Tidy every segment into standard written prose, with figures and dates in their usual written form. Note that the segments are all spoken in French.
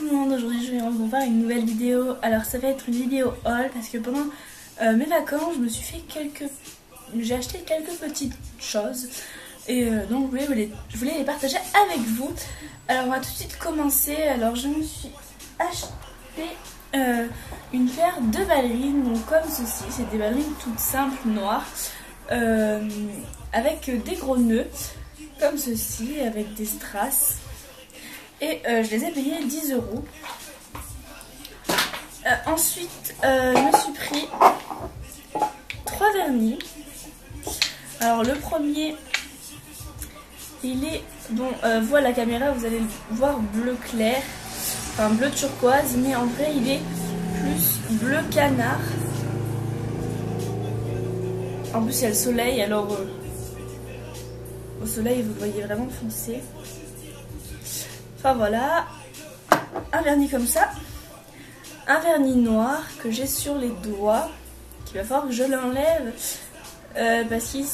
le monde, aujourd'hui je vais vous faire une nouvelle vidéo. Alors ça va être une vidéo haul parce que pendant mes vacances j'ai acheté quelques petites choses et donc je voulais les partager avec vous. Alors on va tout de suite commencer. Alors je me suis acheté une paire de ballerines, donc comme ceci, c'est des ballerines toutes simples noires avec des gros nœuds comme ceci, avec des strass. Et je les ai payés 10 €. Ensuite, je me suis pris 3 vernis. Alors le premier, il est, bon, vous à la caméra, vous allez le voir bleu clair, enfin bleu turquoise, mais en vrai il est plus bleu canard. En plus il y a le soleil, alors au soleil vous le voyez vraiment foncé. Enfin voilà, un vernis comme ça, un vernis noir que j'ai sur les doigts, qu'il va falloir que je l'enlève parce qu'il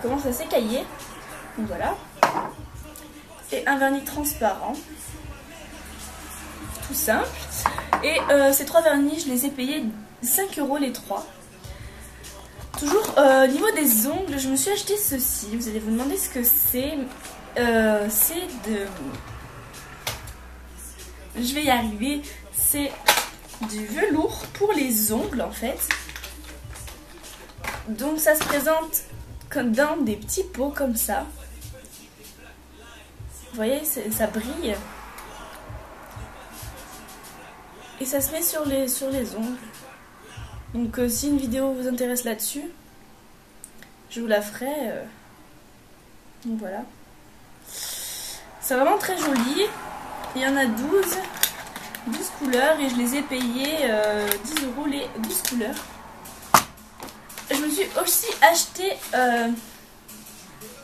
commence à s'écailler, donc voilà. Et un vernis transparent, tout simple. Et ces 3 vernis, je les ai payés 5 € les 3. Toujours au niveau des ongles, je me suis acheté ceci. Vous allez vous demander ce que c'est. Je vais y arriver. C'est du velours pour les ongles en fait. Donc ça se présente comme dans des petits pots comme ça. Vous voyez, ça brille. Et ça se met sur les ongles. Donc si une vidéo vous intéresse là-dessus, je vous la ferai. Donc voilà. C'est vraiment très joli. Il y en a 12 couleurs et je les ai payés 10 € les 12 couleurs. Je me suis aussi acheté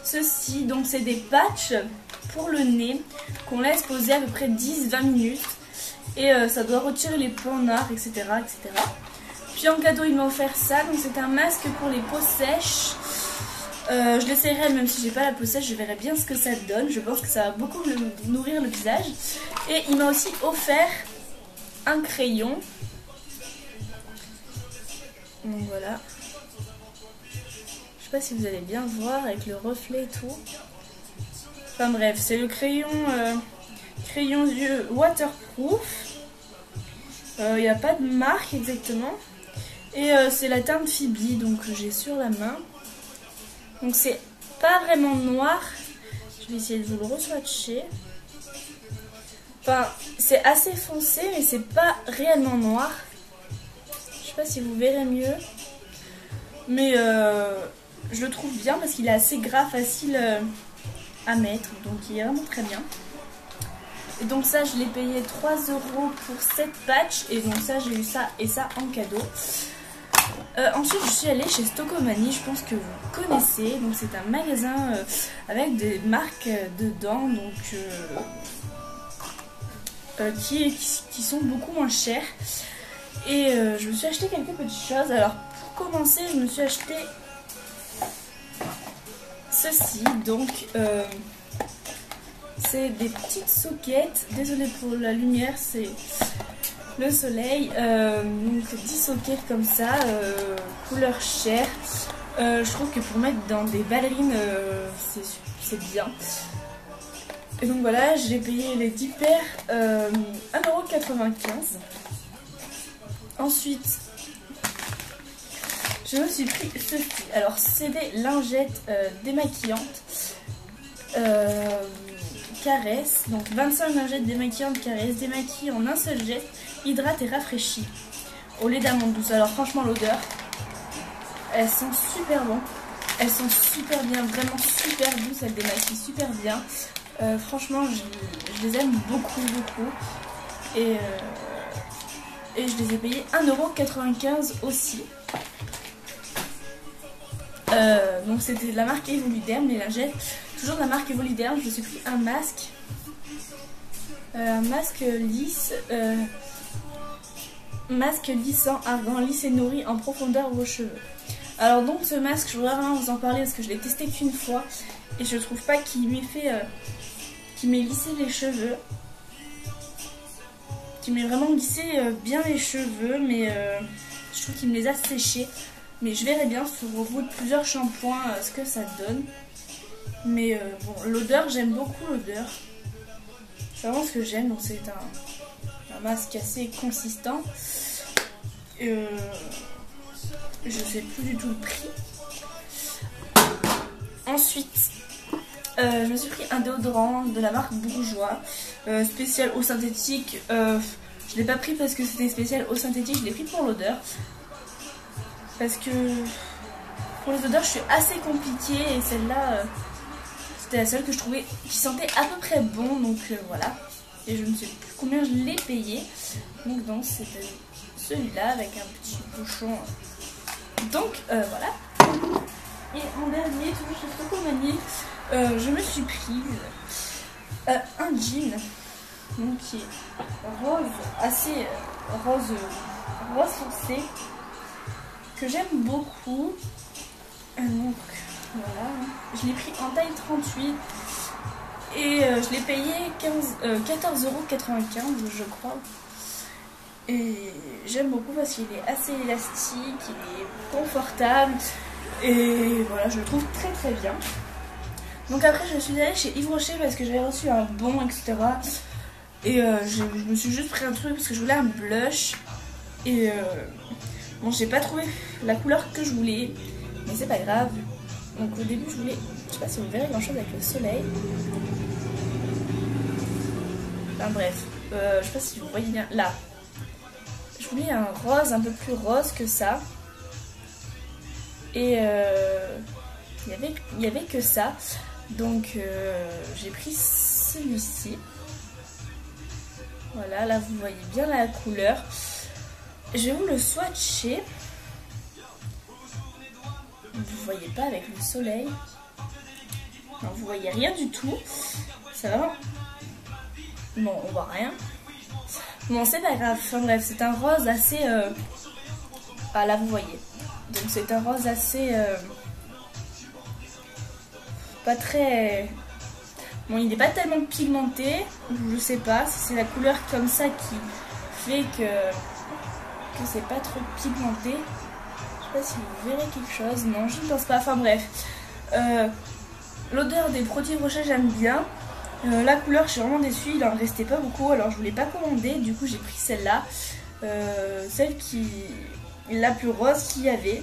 ceci. Donc c'est des patchs pour le nez qu'on laisse poser à peu près 10-20 minutes. Et ça doit retirer les points noirs, etc., etc. Puis en cadeau ils m'ont offert ça. Donc c'est un masque pour les peaux sèches. Je l'essayerai même si j'ai pas la peau sèche, je verrai bien ce que ça donne. Je pense que ça va beaucoup nourrir le visage. Et il m'a aussi offert un crayon. Donc voilà. Je sais pas si vous allez bien voir avec le reflet et tout. Enfin bref, c'est le crayon yeux waterproof. Il n'y a pas de marque exactement. Et c'est la teinte Phoebe, donc j'ai sur la main. Donc c'est pas vraiment noir. Je vais essayer de vous le re-swatcher. Enfin, c'est assez foncé, mais c'est pas réellement noir. Je sais pas si vous verrez mieux. Mais je le trouve bien parce qu'il est assez gras, facile à mettre. Donc il est vraiment très bien. Et donc ça, je l'ai payé 3 € pour 7 patchs. Et donc ça, j'ai eu ça et ça en cadeau. Ensuite je suis allée chez Stockomanie, je pense que vous connaissez. Donc c'est un magasin avec des marques dedans, donc qui sont beaucoup moins chères. Et je me suis acheté quelques petites choses. Alors pour commencer, je me suis acheté ceci. Donc c'est des petites soquettes. Désolée pour la lumière, c'est le soleil. Donc 10 sockets comme ça, couleur chair. Je trouve que pour mettre dans des ballerines, c'est bien. Et donc voilà, j'ai payé les 10 paires 1,95 €. Ensuite, je me suis pris ceci. Alors c'est des lingettes démaquillantes. Caresse, donc 25 lingettes démaquillantes Caresse, démaquillent en un seul jet, hydrate et rafraîchit au lait d'amande douce. Alors franchement l'odeur, elles sont super bonnes, elles sont super bien, vraiment super douces, elles démaquillent super bien. Franchement je les aime beaucoup et je les ai payées 1,95 € aussi. Donc c'était de la marque Evoliderm, les lingettes, toujours de la marque Evoliderm. Je me suis pris un masque lisse, masque lissant, argan, lisse et nourri en profondeur vos cheveux. Alors donc ce masque, je voudrais vraiment vous en parler parce que je l'ai testé qu'une fois et je trouve pas qu'il m'ait fait qui m'ait lissé les cheveux. Qui m'ait vraiment lissé bien les cheveux, mais je trouve qu'il me les a séchés. Mais je verrai bien sur au bout de plusieurs shampoings ce que ça donne. Mais bon, l'odeur, j'aime beaucoup l'odeur. C'est vraiment ce que j'aime, donc c'est un masque assez consistant. Je sais plus du tout le prix. Ensuite, je me suis pris un déodorant de la marque Bourjois, spécial eau synthétique. Je l'ai pas pris parce que c'était spécial eau synthétique, je l'ai pris pour l'odeur. Parce que pour les odeurs, je suis assez compliquée et celle-là, c'était la seule que je trouvais qui sentait à peu près bon, donc voilà. Et je ne sais plus combien je l'ai payé. Donc c'était celui-là avec un petit bouchon. Donc voilà. Et en dernier, toujours chez Frocomanie, je me suis prise un jean donc, qui est rose, assez rose foncé, que j'aime beaucoup. Donc voilà, je l'ai pris en taille 38 et je l'ai payé 14,95 € je crois. Et j'aime beaucoup parce qu'il est assez élastique, il est confortable et voilà, je le trouve très très bien. Donc après je suis allée chez Yves Rocher parce que j'avais reçu un bon, etc. Et je me suis juste pris un truc parce que je voulais un blush. Et bon, j'ai pas trouvé la couleur que je voulais, mais c'est pas grave. Donc au début je voulais, je sais pas si vous verrez grand chose avec le soleil. Enfin bref, je sais pas si vous voyez bien là. Je voulais un rose un peu plus rose que ça. Et il y avait que ça. Donc j'ai pris celui-ci. Voilà, là vous voyez bien la couleur. Je vais vous le swatcher. Vous voyez pas avec le soleil. Non, vous voyez rien du tout. C'est vraiment... Bon, on voit rien. Bon, c'est pas grave. Enfin bref, c'est un rose assez... Ah là, vous voyez. Donc c'est un rose assez... Pas très... Bon, il n'est pas tellement pigmenté. Je sais pas si c'est la couleur comme ça qui fait que c'est pas trop pigmenté. Je sais pas si vous verrez quelque chose. Non, je ne pense pas. Enfin bref. L'odeur des produits Rocher, j'aime bien. La couleur, je suis vraiment déçue. Il en restait pas beaucoup. Alors je voulais pas commander. Du coup, j'ai pris celle-là. Celle qui est la plus rose qu'il y avait.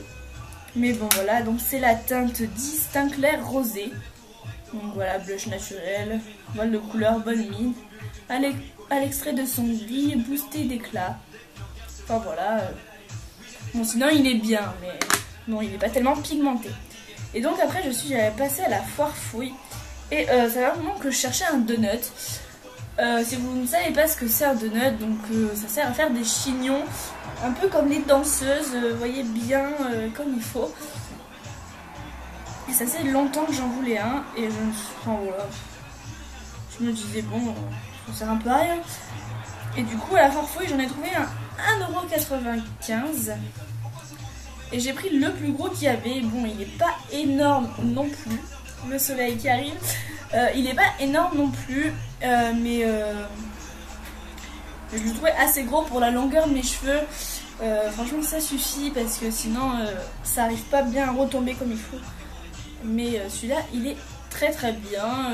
Mais bon, voilà. Donc c'est la teinte 10 teint clair rosé. Donc voilà, blush naturel. Voile de couleur, bonne mine. À l'extrait de son gris, boosté d'éclat. Enfin voilà. Bon, sinon il est bien, mais bon, il n'est pas tellement pigmenté. Et donc après j'avais passé à la foire fouille. Et ça fait un moment que je cherchais un donut. Si vous ne savez pas ce que c'est un donut, donc ça sert à faire des chignons. Un peu comme les danseuses, vous voyez bien comme il faut. Et ça fait longtemps que j'en voulais un. Et enfin, voilà. Je me disais bon, ça sert un peu à rien. Et du coup à la foire fouille j'en ai trouvé un 1,95 €. Et j'ai pris le plus gros qu'il y avait. Bon, il n'est pas énorme non plus. Le soleil qui arrive. Il n'est pas énorme non plus. Mais je le trouvais assez gros pour la longueur de mes cheveux. Franchement, ça suffit parce que sinon, ça n'arrive pas bien à retomber comme il faut. Mais celui-là, il est très très bien.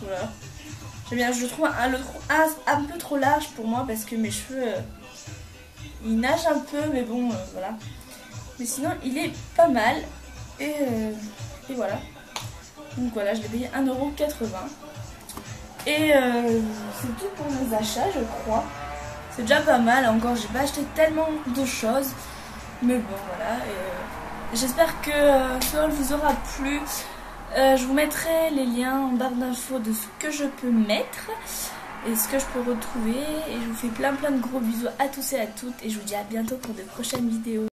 Voilà. J'aime bien. Je le trouve un peu trop large pour moi parce que mes cheveux... il nage un peu, mais bon, voilà. Mais sinon, il est pas mal. Et voilà. Donc voilà, je l'ai payé 1,80 €. Et c'est tout pour mes achats, je crois. C'est déjà pas mal. Encore, j'ai pas acheté tellement de choses. Mais bon, voilà. J'espère que cela vous aura plu. Je vous mettrai les liens en barre d'infos de ce que je peux mettre. Et ce que je peux retrouver. Et je vous fais plein de gros bisous à tous et à toutes. Et je vous dis à bientôt pour de prochaines vidéos.